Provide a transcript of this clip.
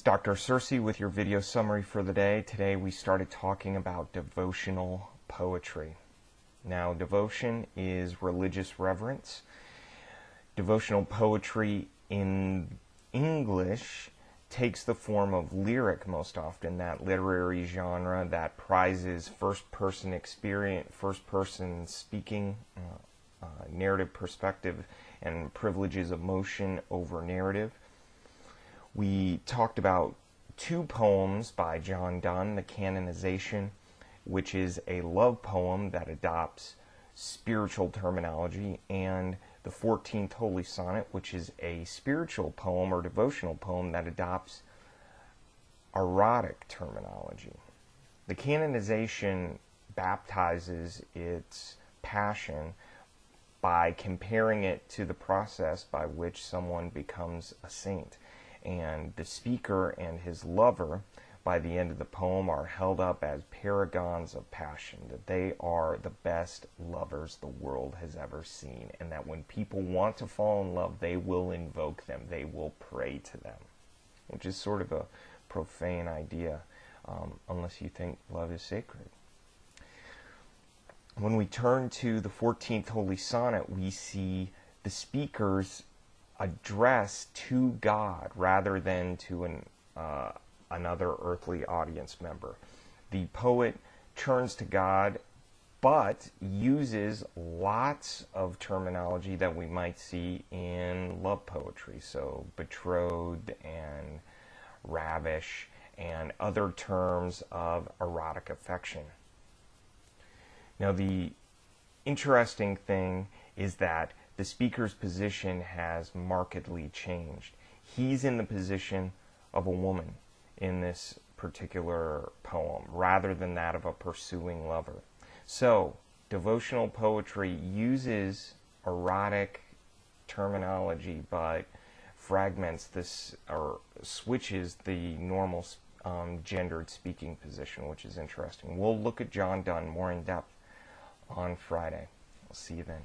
It's Dr. Cersei with your video summary for the day. Today we started talking about devotional poetry. Now, devotion is religious reverence. Devotional poetry in English takes the form of lyric most often, that literary genre that prizes first-person experience, first-person speaking, narrative perspective, and privileges emotion over narrative. We talked about two poems by John Donne, The Canonization, which is a love poem that adopts spiritual terminology, and the 14th Holy Sonnet, which is a spiritual poem or devotional poem that adopts erotic terminology. The Canonization baptizes its passion by comparing it to the process by which someone becomes a saint. And the speaker and his lover, by the end of the poem, are held up as paragons of passion, that they are the best lovers the world has ever seen, and that when people want to fall in love, they will invoke them, they will pray to them, which is sort of a profane idea, unless you think love is sacred. When we turn to the 14th Holy Sonnet, we see the speaker's address to God rather than to another earthly audience member. The poet turns to God but uses lots of terminology that we might see in love poetry, so betrothed and ravish and other terms of erotic affection. Now, the interesting thing is that the speaker's position has markedly changed. He's in the position of a woman in this particular poem, rather than that of a pursuing lover. So, devotional poetry uses erotic terminology, but fragments this, or switches the normal gendered speaking position, which is interesting. We'll look at John Donne more in depth on Friday. I'll see you then.